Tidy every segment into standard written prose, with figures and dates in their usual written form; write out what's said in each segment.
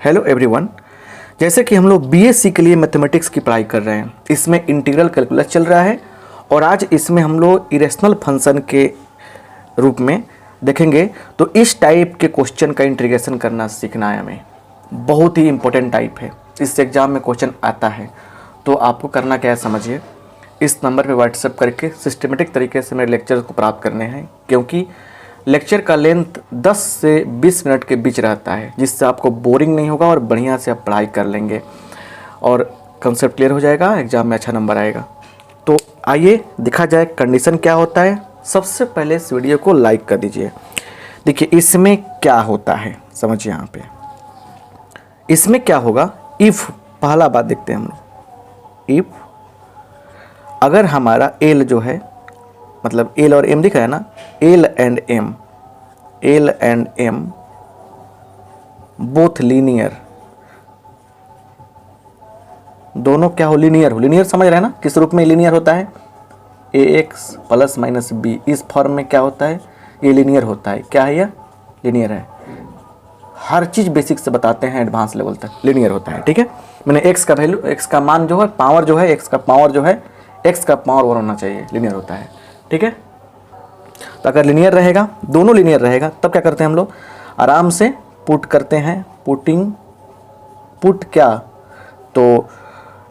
Hello everyone. जैसे कि हम लोग बीएससी के लिए मैथमेटिक्स की पढ़ाई कर रहे हैं, इसमें इंटीग्रल कैलकुलस चल रहा है और आज इसमें हम लोग इरेशनल फंक्शन के रूप में देखेंगे। तो इस टाइप के क्वेश्चन का इंटीग्रेशन करना सीखना है हमें। बहुत ही इंपॉर्टेंट टाइप है, इससे एग्जाम में क्वेश्चन आता है। तो आपको करना क्या है समझिए, इस नंबर पे व्हाट्सएप करके सिस्टमेटिक तरीके से मेरे लेक्चर को प्राप्त करने हैं, क्योंकि लेक्चर का लेंथ 10 से 20 मिनट के बीच रहता है, जिससे आपको बोरिंग नहीं होगा और बढ़िया से आप पढ़ाई कर लेंगे और कंसेप्ट क्लियर हो जाएगा, एग्जाम में अच्छा नंबर आएगा। तो आइए दिखा जाए कंडीशन क्या होता है। सबसे पहले इस वीडियो को लाइक कर दीजिए। देखिए इसमें क्या होता है समझिए। यहाँ पे इसमें क्या होगा, इफ़ पहला बात देखते हैं हम लोग। इफ़ अगर हमारा एल जो है, मतलब एल और एम दिख रहा है ना, L and M both linear, दोनों क्या हो, लीनियर हो। लीनियर समझ रहे हैं ना, किस रूप में लीनियर होता है, ए एक्स प्लस माइनस बी, इस फॉर्म में क्या होता है, ये लीनियर होता है। क्या है, यह लीनियर है। हर चीज़ बेसिक से बताते हैं एडवांस लेवल तक, लीनियर होता है। ठीक है, मैंने एक्स का वैल्यू, एक्स का मान जो है, पावर जो है, एक्स का पावर जो है, एक्स का पावर 1 होना चाहिए, लीनियर होता है। ठीक है, तो अगर लीनियर रहेगा, दोनों लीनियर रहेगा, तब क्या करते हैं हम लोग, आराम से पुट करते हैं। पुट क्या, तो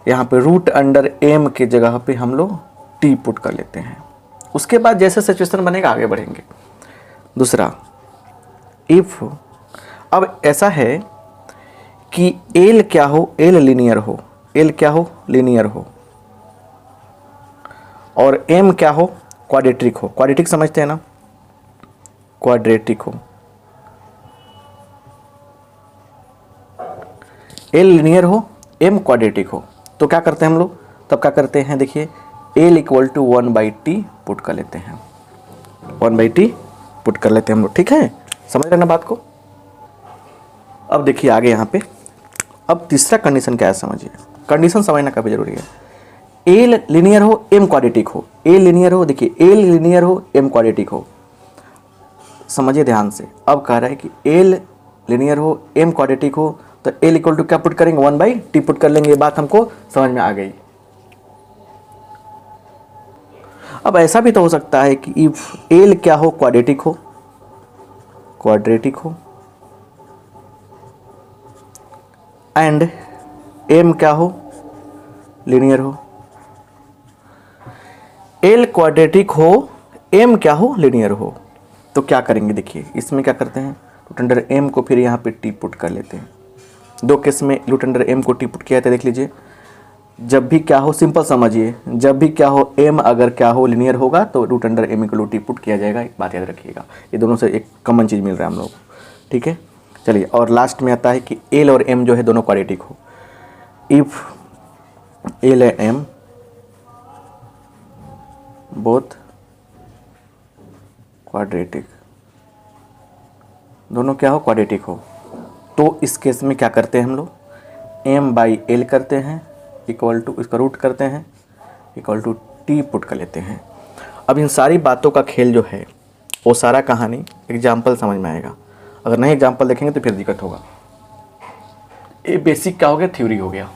यहाँ पे रूट अंडर एम के जगह पे हम लोग टी पुट कर लेते हैं। उसके बाद जैसे सिचुएशन बनेगा आगे बढ़ेंगे। दूसरा, इफ अब ऐसा है कि एल क्या हो, एल लीनियर हो, एल क्या हो, लीनियर हो, और एम क्या हो, क्वाड्रेटिक हो। क्वाड्रेटिक समझते हैं ना, क्वाड्रेटिक हो। एल लीनियर हो, एम क्वाड्रेटिक हो, तो क्या करते हैं हम लोग, तब क्या करते हैं, देखिए L equal to 1/t put कर लेते हैं, 1/t पुट कर लेते हैं हम लोग। ठीक है, समझ रहे ना बात को। अब देखिए आगे यहाँ पे, अब तीसरा कंडीशन क्या है समझिए। कंडीशन समझना काफ़ी जरूरी है। एल लीनियर हो, एम क्वाड्रेटिक हो, एल लीनियर हो, देखिए एल लीनियर हो, एम क्वाड्रेटिक हो, समझिए ध्यान से। अब कह रहा है कि एल लीनियर हो, एम क्वाड्रेटिक हो, तो एल इक्वल टू क्या पुट करेंगे, 1/t पुट कर लेंगे। ये बात हमको समझ में आ गई। अब ऐसा भी तो हो सकता है कि इफ एल क्या हो, क्वाड्रेटिक हो, एंड एम क्या हो, लीनियर हो। एल क्वाड्रेटिक हो, एम क्या हो, लीनियर हो, तो क्या करेंगे, देखिए इसमें क्या करते हैं, रूट अंडर एम को फिर यहाँ पे टी पुट कर लेते हैं। दो केस में रूट अंडर एम को टी पुट किया था, देख लीजिए। जब भी क्या हो, सिंपल समझिए, जब भी क्या हो, एम अगर क्या हो, लीनियर होगा, तो root under M equal to T put किया जाएगा। एक बात याद रखिएगा, ये दोनों से एक कॉमन चीज़ मिल रहा है हम लोग को। ठीक है, चलिए। और लास्ट में आता है कि एल और एम जो है दोनों क्वाड्रेटिक हो। If L and M both quadratic, दोनों क्या हो, क्वाड्रेटिक हो, तो इस केस में क्या करते हैं हम लोग, m/l करते हैं, इक्वल टू इसका रूट करते हैं, इक्वल टू t पुट कर लेते हैं। अब इन सारी बातों का खेल जो है, वो सारा कहानी एग्जाम्पल समझ में आएगा। अगर नहीं एग्जाम्पल देखेंगे तो फिर दिक्कत होगा। ये बेसिक क्या हो गया, थ्योरी हो गया।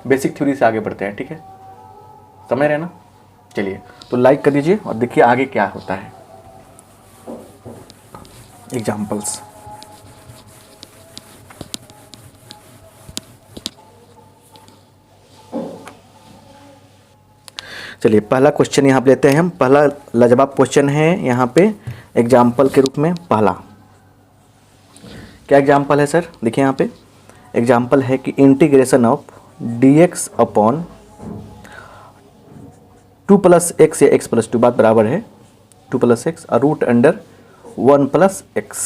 बेसिक थ्योरी से आगे बढ़ते हैं। ठीक है, समझ रहे हैं ना। चलिए, तो लाइक कर दीजिए और देखिए आगे क्या होता है, एग्जाम्पल्स। चलिए पहला क्वेश्चन यहाँ पे लेते हैं हम। पहला लाजवाब क्वेश्चन है यहाँ पे एग्जाम्पल के रूप में। पहला क्या एग्जाम्पल है सर, देखिए यहाँ पे एग्जाम्पल है कि integration of dx upon 2 + x या x + 2, बात बराबर है 2 + x और रूट अंडर 1 + x।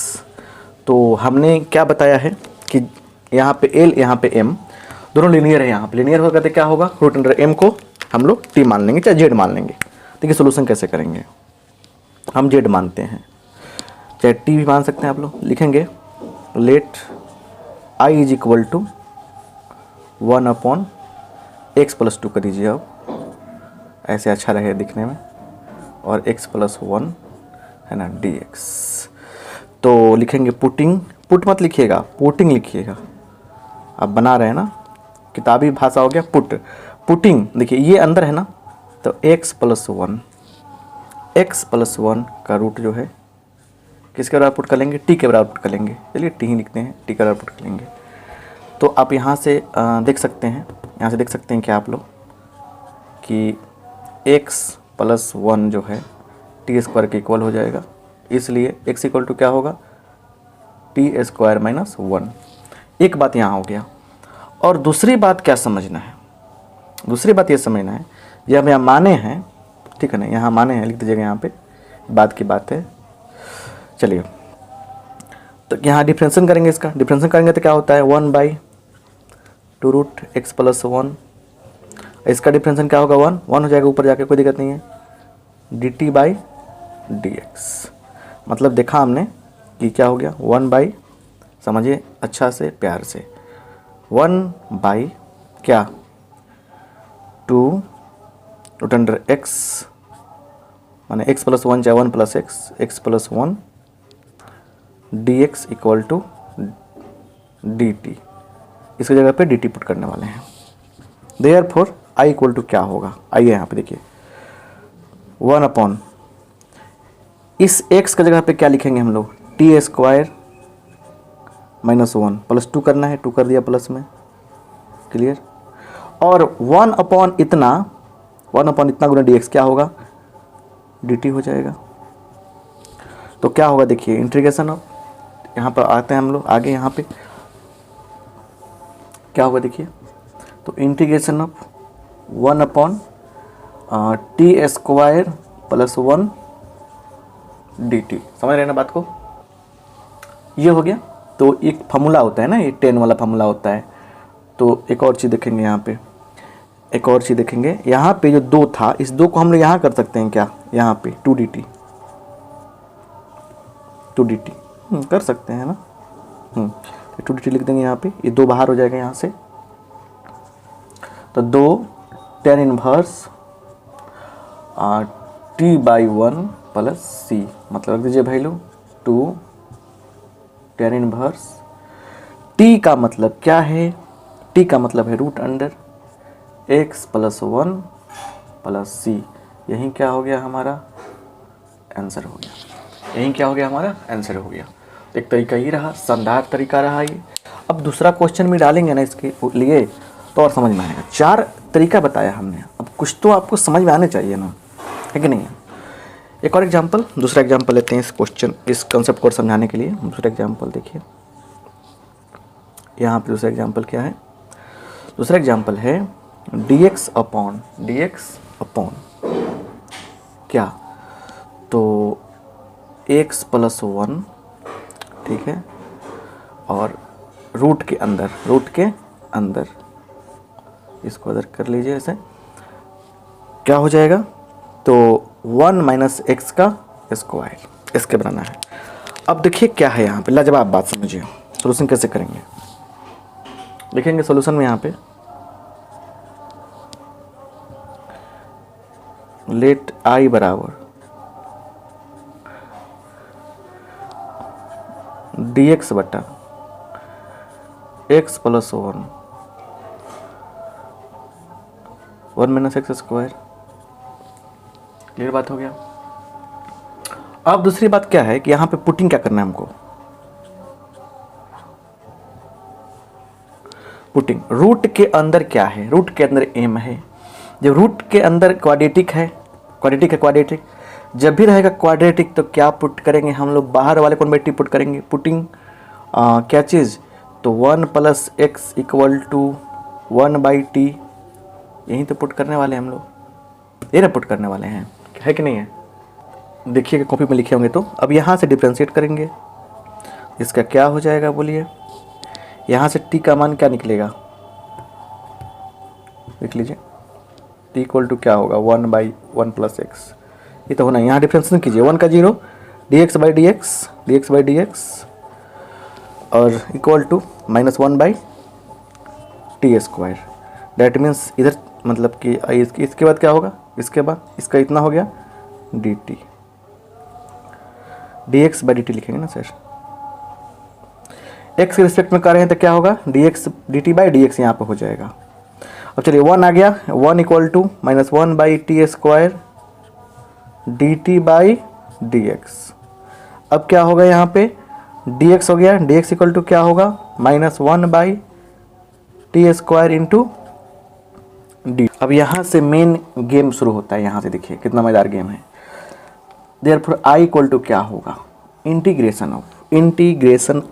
तो हमने क्या बताया है कि यहाँ पे l, यहाँ पे m, दोनों लीनियर है। यहाँ पे लीनियर होगा तो क्या होगा, रूट अंडर m को हम लोग t मान लेंगे, चाहे z मान लेंगे। देखिए सोल्यूशन कैसे करेंगे, हम z मानते हैं, चाहे t भी मान सकते हैं आप लोग। लिखेंगे let i is equal to 1/x + 2 कर दीजिए। अब ऐसे अच्छा रहे दिखने में, और x + 1 है ना dx। तो लिखेंगे पुटिंग, पुट मत लिखिएगा, पुटिंग लिखिएगा, अब बना रहे हैं ना, किताबी भाषा हो गया पुटिंग। देखिए ये अंदर है ना, तो x + 1, x + 1 का रूट जो है किसके बराबर पुट कर लेंगे, t के बराबर पुट कर लेंगे। चलिए t ही लिखते हैं, t के बराबर पुट कर लेंगे। तो आप यहाँ से देख सकते हैं, यहाँ से देख सकते हैं कि आप लोग कि x + 1 जो है t² के इक्वल हो जाएगा, इसलिए x = क्या होगा, t² - 1। एक बात यहाँ हो गया। और दूसरी बात क्या समझना है, दूसरी बात ये समझना है, जब हम यहाँ माने हैं, ठीक है ना, यहाँ माने हैं लिख दीजिएगा, यहाँ पे बात की बात है। चलिए तो यहाँ डिफ्रेंशिएशन करेंगे, इसका डिफ्रेंशिएशन करेंगे तो क्या होता है, 1/2√x + 1। इसका डिफ्रेंशिएशन क्या होगा, 1 हो जाएगा ऊपर जाके, कोई दिक्कत नहीं है, dt/dx। मतलब देखा हमने कि क्या हो गया, 1 समझिए अच्छा से प्यार से, 1 क्या 2√x माने x + 1 चाहे 1 + x + 1 dx = dt। इसकी जगह पे dt पुट करने वाले हैं। देयरफॉर I = क्या होगा, आइए यहाँ पे देखिए, 1/, इस x की जगह पे क्या लिखेंगे हम लोग, t² - 1 +2 करना है, 2 कर दिया प्लस में, क्लियर। और 1/, इतना गुना dx क्या होगा, dt हो जाएगा। तो क्या होगा देखिए, इंटीग्रेशन ऑफ, यहाँ पर आते हैं हम लोग आगे, यहाँ पे क्या होगा देखिए, तो इंटीग्रेशन ऑफ 1/t² + 1 dt। समझ रहे हैं ना बात को, ये हो गया। तो एक फार्मूला होता है ना, ये 10 वाला फार्मूला होता है। तो एक और चीज़ देखेंगे यहाँ पे, एक और चीज़ देखेंगे, यहाँ पे जो 2 था, इस 2 को हम लोग यहाँ कर सकते हैं क्या, यहाँ पे 2dt कर सकते हैं ना, 2dt लिख देंगे यहाँ पे, ये 2 बाहर हो जाएगा यहाँ से। तो 2 tan 1 t/1 + c, मतलब रख दीजिए वैल्यू 2 tan 1, t का मतलब क्या है, t का मतलब है √x + 1 + c। यही क्या हो गया हमारा आंसर हो गया, यही क्या हो गया हमारा आंसर हो गया। एक तरीका ही रहा, शानदार तरीका रहा ये। अब दूसरा क्वेश्चन भी डालेंगे ना इसके लिए, तो और समझ में आएगा। 4 तरीका बताया हमने, अब कुछ तो आपको समझ में आने चाहिए ना, है कि नहीं। एक और एग्जांपल, दूसरा एग्जांपल लेते हैं इस क्वेश्चन, इस कॉन्सेप्ट को समझाने के लिए। दूसरा एग्जांपल देखिए, यहाँ पे दूसरा एग्जांपल क्या है, दूसरा एग्जांपल है dx अपॉन क्या, तो x + 1, ठीक है, और रूट के अंदर इसको अदर कर लीजिए, ऐसे क्या हो जाएगा, तो 1 - x का स्क्वायर, इसके बनाना है। अब देखिए क्या है यहाँ पे, लाजवाब बात समझिए, सोल्यूशन कैसे करेंगे, लिखेंगे सोल्यूशन में यहाँ पे, late I = dx/x + 1 - x²। Clear बात हो गया। अब दूसरी बात क्या है कि यहाँ पे पुटिंग क्या करना है हमको, पुटिंग रूट के अंदर क्या है, रूट के अंदर m है। जब रूट के अंदर क्वाड्रेटिक है, क्वाड्रेटिक जब भी रहेगा क्वाड्रेटिक, तो क्या पुट करेंगे हम लोग, बाहर वाले कौन t पुट करेंगे, पुटिंग क्या चीज़, तो 1 + x = 1/t, यही तो पुट करने वाले हैं हम लोग, ये ना पुट करने वाले हैं, है कि नहीं है। देखिएगा कॉपी में लिखे होंगे। तो अब यहाँ से डिफ्रेंशिएट करेंगे, इसका क्या हो जाएगा बोलिए, यहाँ से t का मान क्या निकलेगा, देख लीजिए, t = क्या होगा, 1/1 + x, ये तो होना, यहाँ डिफ्रेंशिएशन कीजिए, 1 का 0, dx/dx और = -1/t²। डैट मीन्स इधर मतलब कि इसके बाद क्या होगा, इसके बाद इसका इतना हो गया dt, dx/dt लिखेंगे ना सर। एक्स के रिस्पेक्ट में कर रहे हैं तो क्या होगा, D x D T by D x यहाँ पर हो जाएगा। अब चलिए 1 आ गया, 1 equal to -1/t² dt by D X. अब क्या होगा यहाँ पे, dx हो गया, dx इक्वल टू क्या होगा, -1/t² इंटू डी। अब यहाँ से मेन गेम शुरू होता है, यहाँ से देखिए कितना मज़ेदार गेम है। देयरफॉर i इक्वल टू क्या होगा, इंटीग्रेशन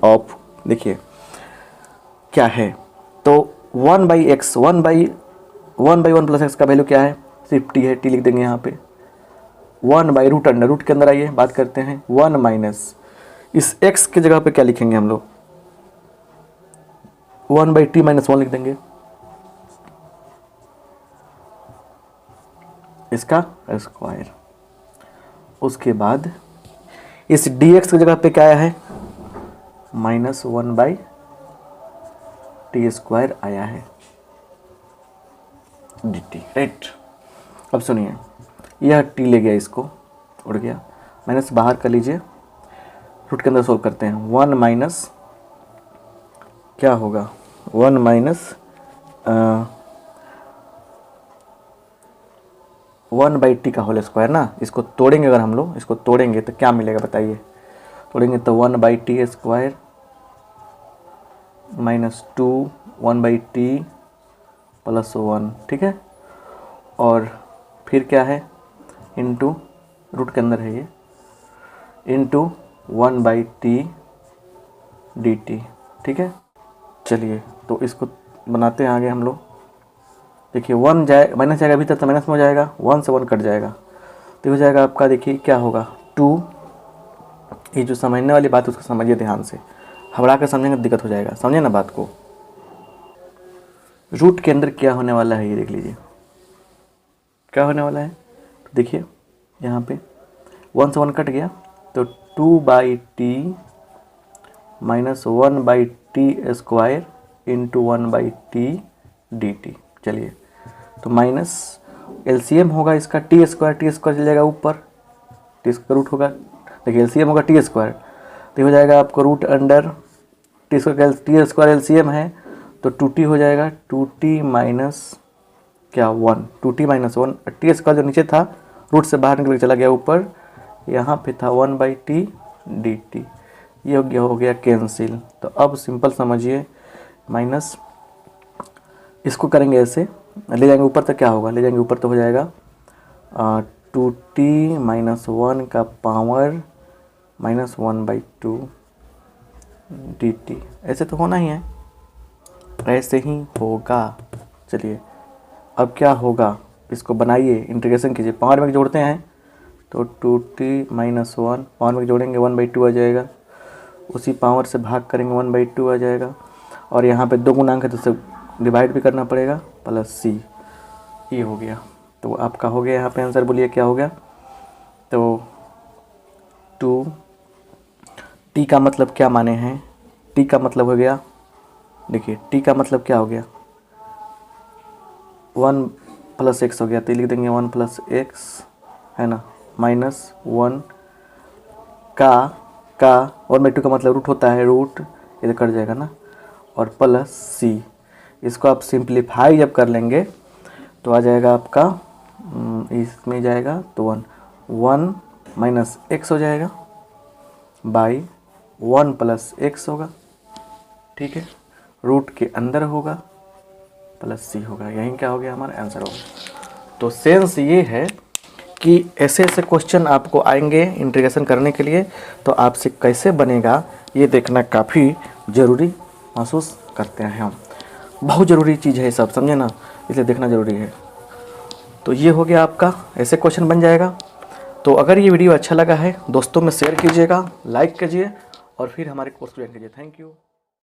ऑफ देखिए क्या है, तो 1/x 1/1 प्लस एक्स का वैल्यू क्या है, सिर्फ t है, t लिख देंगे यहाँ पे। 1/रूट अंडर रूट के अंदर आइए बात करते हैं, 1 माइनस इस x की जगह पे क्या लिखेंगे हम लोग, 1/t - 1 लिख देंगे, इसका स्क्वायर। उसके बाद इस dx की जगह पे क्या आया है, -1/t² आया है dt, राइट। अब सुनिए, यह t ले गया, इसको उड़ गया, माइनस बाहर कर लीजिए, रूट के अंदर सोल्व करते हैं। 1 माइनस क्या होगा, 1 माइनस 1/t का होल स्क्वायर ना, इसको तोड़ेंगे अगर हम लोग, इसको तोड़ेंगे तो क्या मिलेगा बताइए, तोड़ेंगे तो 1/t² -2 1/t + 1, ठीक है। और फिर क्या है, इंटू रूट के अंदर है ये, इंटू 1/t dt, ठीक है। चलिए तो इसको बनाते हैं आगे हम लोग। देखिए 1 जाए माइनस जाएगा भीतर तो माइनस में हो जाएगा, 1 से 1 कट जाएगा तो हो जाएगा आपका, देखिए क्या होगा 2। ये जो समझने वाली बात है उसको समझिए ध्यान से, हबड़ा कर समझेंगे तो दिक्कत हो जाएगा, समझिए ना बात को। रूट के अंदर क्या होने वाला है ये देख लीजिए, क्या होने वाला है, तो देखिए यहाँ पे 1 से 1 कट गया तो 2/t - 1/t² into 1/t dt। चलिए तो माइनस एलसीएम होगा इसका t² चल जाएगा ऊपर, t स्क्वायर रूट होगा, देखिए एलसीएम होगा t², तो हो जाएगा आपको रूट अंडर t² एलसीएम है तो 2t हो जाएगा, 2t माइनस क्या 1, 2t - 1, t² जो नीचे था रूट से बाहर निकल के चला गया ऊपर, यहाँ पे था 1/t dt, ये हो गया कैंसिल। तो अब सिंपल समझिए, माइनस इसको करेंगे ऐसे, ले जाएंगे ऊपर तो क्या होगा, ले जाएंगे ऊपर तो हो जाएगा 2t - 1 का पावर -1/2 dt, ऐसे तो होना ही है, ऐसे ही होगा। चलिए अब क्या होगा, इसको बनाइए, इंटीग्रेशन कीजिए, पावर में जोड़ते हैं तो 2t - 1 पावर में जोड़ेंगे 1/2 आ जाएगा, उसी पावर से भाग करेंगे 1/2 आ जाएगा, और यहाँ पे 2 गुणांक है तो उसे डिवाइड भी करना पड़ेगा, +c, ये हो गया। तो आपका हो गया यहाँ पे आंसर, बोलिए क्या हो गया, तो 2 t का मतलब क्या माने हैं, t का मतलब हो गया, देखिए t का मतलब क्या हो गया, 1 + x हो गया, तो लिख देंगे 1 + x है ना, -1 का 1/2 का मतलब रूट होता है, रूट इधर कट जाएगा ना, और +c, इसको आप सिंप्लीफाई जब कर लेंगे तो आ जाएगा आपका, इसमें जाएगा तो 1 माइनस x हो जाएगा बाई 1 + x होगा, ठीक है, रूट के अंदर होगा +c होगा, यही क्या हो गया हमारा आंसर होगा। तो सेंस ये है कि ऐसे ऐसे क्वेश्चन आपको आएंगे इंटीग्रेशन करने के लिए, तो आपसे कैसे बनेगा ये देखना काफ़ी ज़रूरी महसूस करते हैं हम, बहुत ज़रूरी चीज़ है सब, समझे ना, इसलिए देखना ज़रूरी है। तो ये हो गया आपका, ऐसे क्वेश्चन बन जाएगा। तो अगर ये वीडियो अच्छा लगा है दोस्तों में शेयर कीजिएगा, लाइक कीजिए और फिर हमारे कोर्स को ज्वाइन कीजिए। Thank you.